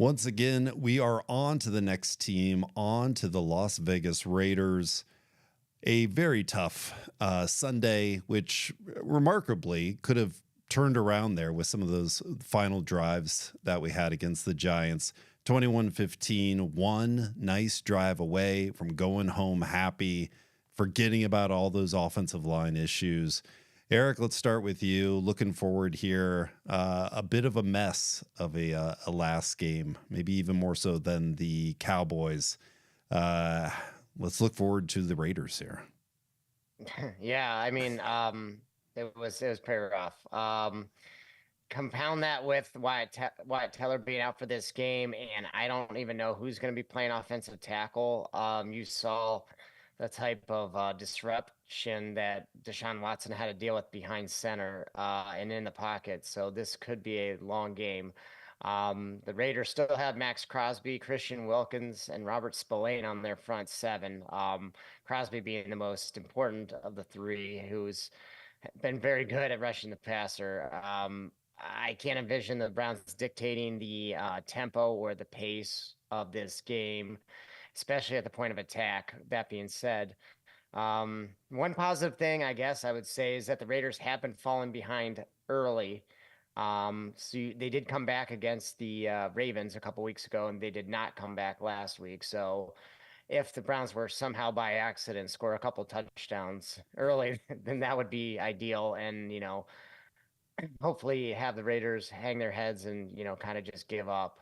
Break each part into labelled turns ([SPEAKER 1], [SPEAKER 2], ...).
[SPEAKER 1] Once again, we are on to the next team, on to the Las Vegas Raiders. A very tough Sunday, which remarkably could have turned around there with some of those final drives that we had against the Giants. 21-15, one nice drive away from going home happy, forgetting about all those offensive line issues. Eric, let's start with you. Looking forward here. A bit of a mess of a last game, maybe even more so than the Cowboys. Let's look forward to the Raiders here.
[SPEAKER 2] Yeah, I mean, it was pretty rough. Compound that with Wyatt Teller being out for this game, and I don't even know who's going to be playing offensive tackle. You saw the type of disruption that Deshaun Watson had to deal with behind center and in the pocket. So this could be a long game. The Raiders still have Maxx Crosby, Christian Wilkins, and Robert Spillane on their front seven. Crosby being the most important of the three, who's been very good at rushing the passer. I can't envision the Browns dictating the tempo or the pace of this game, especially at the point of attack. That being said, one positive thing I guess I would say is that the Raiders have been falling behind early. They did come back against the Ravens a couple weeks ago, and they did not come back last week. So if the Browns were somehow by accident score a couple touchdowns early, then that would be ideal. And, hopefully have the Raiders hang their heads and, kind of just give up.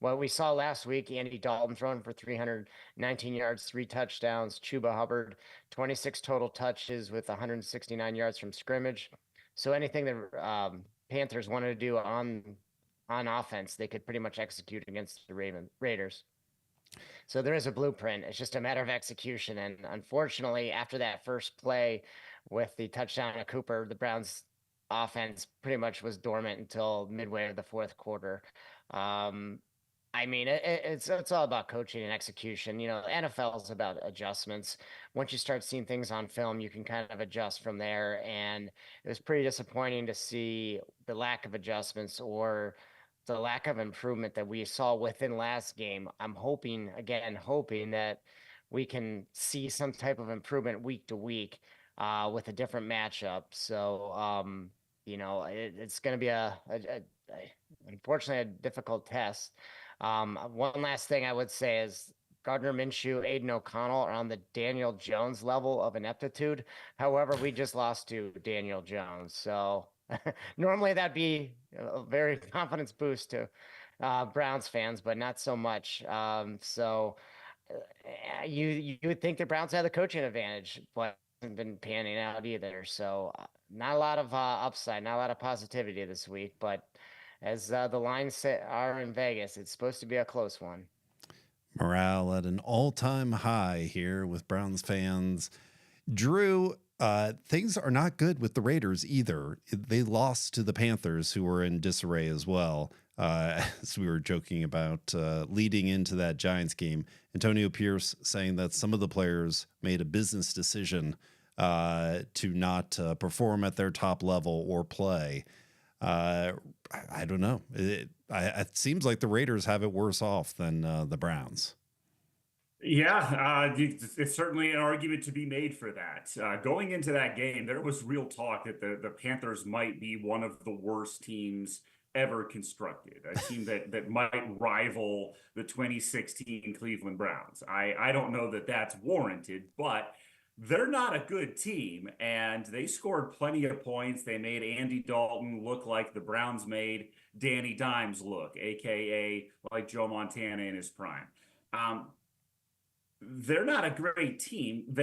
[SPEAKER 2] What we saw last week, Andy Dalton throwing for 319 yards, 3 touchdowns, Chuba Hubbard, 26 total touches with 169 yards from scrimmage. So anything that Panthers wanted to do on offense, they could pretty much execute against the Raiders. So there is a blueprint. It's just a matter of execution. And unfortunately, after that first play with the touchdown of Cooper, the Browns offense pretty much was dormant until midway of the fourth quarter. I mean, it's all about coaching and execution. The NFL is about adjustments. Once you start seeing things on film, you can kind of adjust from there. And it was pretty disappointing to see the lack of adjustments or the lack of improvement that we saw within last game. I'm hoping that we can see some type of improvement week to week with a different matchup. So, it's going to be unfortunately, a difficult test. One last thing I would say is Gardner Minshew, Aidan O'Connell are on the Daniel Jones level of ineptitude. However, we just lost to Daniel Jones. So normally that'd be a very confidence boost to Browns fans, but not so much. You would think the Browns have the coaching advantage, but hasn't been panning out either. So not a lot of upside, not a lot of positivity this week. But as the lines are in Vegas, it's supposed to be a close one.
[SPEAKER 1] Morale at an all-time high here with Browns fans. Drew, things are not good with the Raiders either. They lost to the Panthers, who were in disarray as well. As we were joking about leading into that Giants game, Antonio Pierce saying that some of the players made a business decision to not perform at their top level or play. I don't know. It seems like the Raiders have it worse off than the Browns.
[SPEAKER 3] Yeah, it's certainly an argument to be made for that. Going into that game, there was real talk that the Panthers might be one of the worst teams ever constructed, a team that might rival the 2016 Cleveland Browns. I don't know that that's warranted, but they're not a good team, and they scored plenty of points. They made Andy Dalton look like the Browns made Danny Dimes look, aka like Joe Montana in his prime. They're not a great team.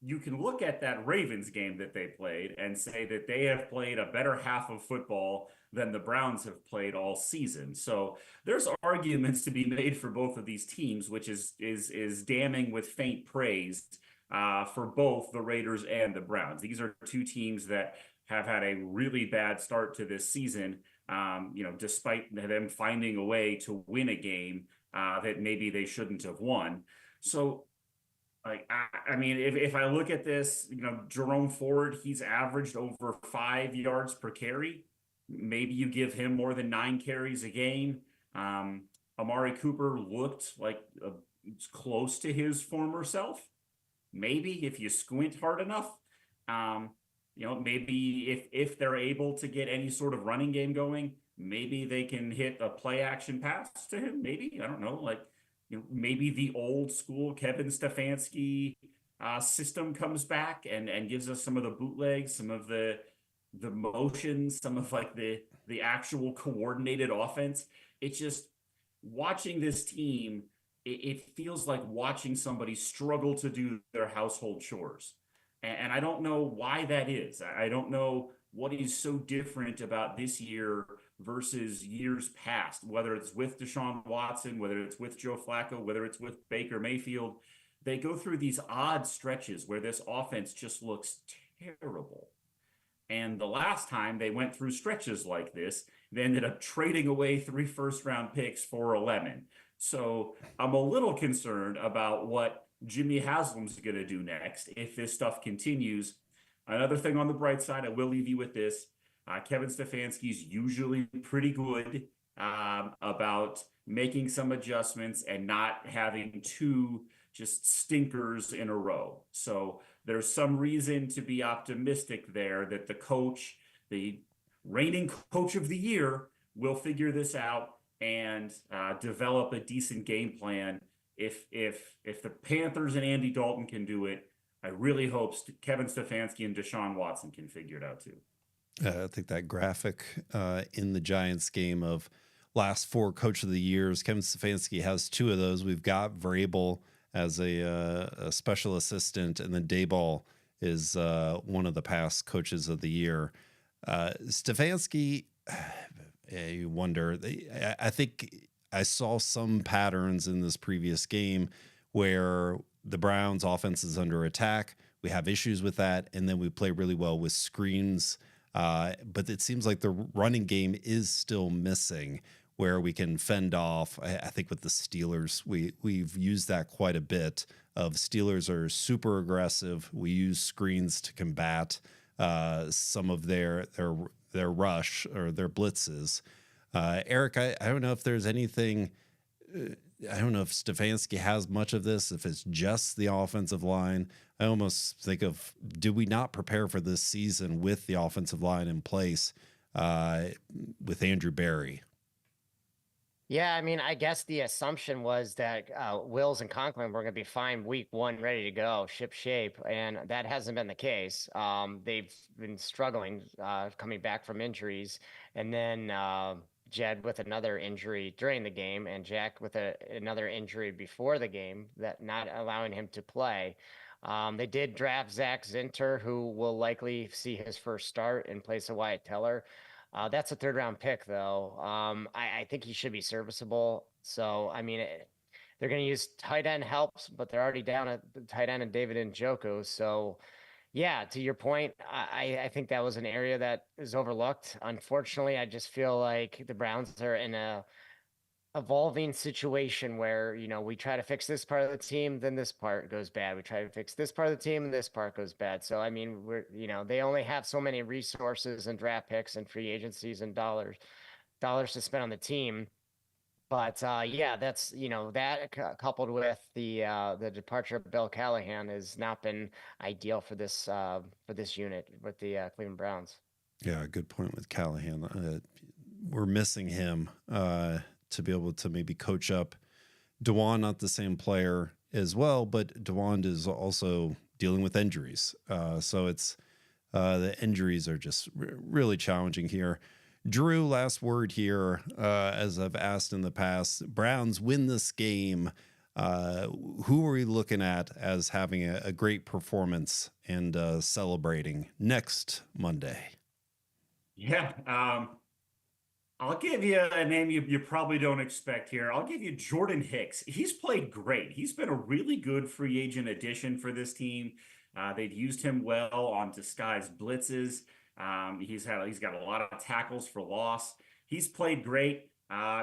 [SPEAKER 3] You can look at that Ravens game that they played and say that they have played a better half of football than the Browns have played all season. So there's arguments to be made for both of these teams, which is damning with faint praise for both the Raiders and the Browns. These are two teams that have had a really bad start to this season. Despite them finding a way to win a game that maybe they shouldn't have won. So, I mean, if I look at this, Jerome Ford, he's averaged over 5 yards per carry. maybe you give him more than 9 carries a game. Amari Cooper looked like close to his former self. Maybe if you squint hard enough, maybe if they're able to get any sort of running game going, maybe they can hit a play action pass to him. Maybe, I don't know, maybe the old school Kevin Stefanski system comes back and gives us some of the bootlegs, some of the motions, some of the actual coordinated offense. It's just watching this team. It feels like watching somebody struggle to do their household chores. And I don't know why that is. I don't know what is so different about this year versus years past, whether it's with Deshaun Watson, whether it's with Joe Flacco, whether it's with Baker Mayfield. They go through these odd stretches where this offense just looks terrible. And the last time they went through stretches like this, they ended up trading away 3 first-round picks for 11. So I'm a little concerned about what Jimmy Haslam's going to do next if this stuff continues. Another thing on the bright side, I will leave you with this. Kevin Stefanski's usually pretty good about making some adjustments and not having 2 just stinkers in a row. So there's some reason to be optimistic there that the coach, the reigning coach of the year, will figure this out and develop a decent game plan. If the Panthers and Andy Dalton can do it, I really hope Kevin Stefanski and Deshaun Watson can figure it out too.
[SPEAKER 1] I think that graphic in the Giants game of last 4 coach of the years, Kevin Stefanski has 2 of those. We've got Vrabel as a special assistant, and then Daboll is one of the past coaches of the year. Stefanski, you wonder. I think I saw some patterns in this previous game where the Browns' offense is under attack. We have issues with that, and then we play really well with screens. But it seems like the running game is still missing, where we can fend off. I think with the Steelers, we've used that quite a bit. Steelers are super aggressive. We use screens to combat some of their rush or their blitzes. Eric, I don't know if there's anything. I don't know if Stefanski has much of this, if it's just the offensive line. I almost think of, do we not prepare for this season with the offensive line in place with Andrew Berry?
[SPEAKER 2] Yeah, I mean, I guess the assumption was that Wills and Conklin were going to be fine week 1, ready to go, ship shape, and that hasn't been the case. They've been struggling coming back from injuries, and then Jed with another injury during the game, and Jack with another injury before the game, that not allowing him to play. They did draft Zach Zinter, who will likely see his first start in place of Wyatt Teller. That's a 3rd-round pick, though. I think he should be serviceable. So, I mean, they're going to use tight end helps, but they're already down at the tight end and David Njoku. So, yeah, to your point, I think that was an area that is overlooked. Unfortunately, I just feel like the Browns are in a evolving situation where, we try to fix this part of the team, then this part goes bad. We try to fix this part of the team and this part goes bad. So, I mean, they only have so many resources and draft picks and free agencies and dollars to spend on the team. But yeah, that's, that coupled with the departure of Bill Callahan has not been ideal for this unit with the Cleveland Browns.
[SPEAKER 1] Yeah, good point with Callahan. We're missing him to be able to maybe coach up DeWan, not the same player as well, but DeWan is also dealing with injuries. So it's the injuries are just really challenging here. Drew, last word here, as I've asked in the past, Browns win this game. Who are we looking at as having a great performance and celebrating next Monday?
[SPEAKER 3] Yeah, I'll give you a name you probably don't expect here. I'll give you Jordan Hicks. He's played great. He's been a really good free agent addition for this team. They've used him well on disguised blitzes. He's got a lot of tackles for loss. He's played great.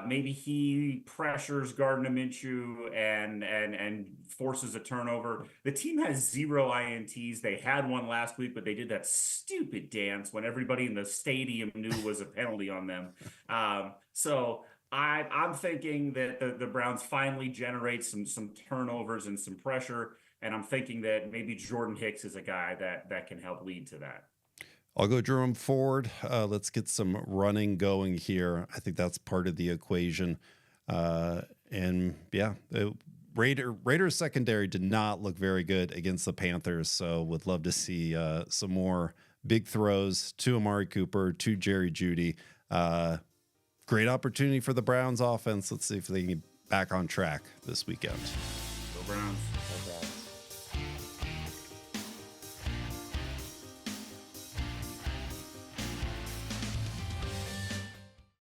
[SPEAKER 3] Maybe he pressures Gardner Minshew and forces a turnover. The team has 0 INTs. They had one last week, but they did that stupid dance when everybody in the stadium knew was a penalty on them. So I'm thinking that the Browns finally generate some turnovers and some pressure, and I'm thinking that maybe Jordan Hicks is a guy that can help lead to that.
[SPEAKER 1] I'll go Jerome forward. Let's get some running going here. I think that's part of the equation. And yeah, Raiders secondary did not look very good against the Panthers. So would love to see some more big throws to Amari Cooper, to Jerry Jeudy. Great opportunity for the Browns offense. Let's see if they can get back on track this weekend.
[SPEAKER 3] Go Browns.
[SPEAKER 2] Okay.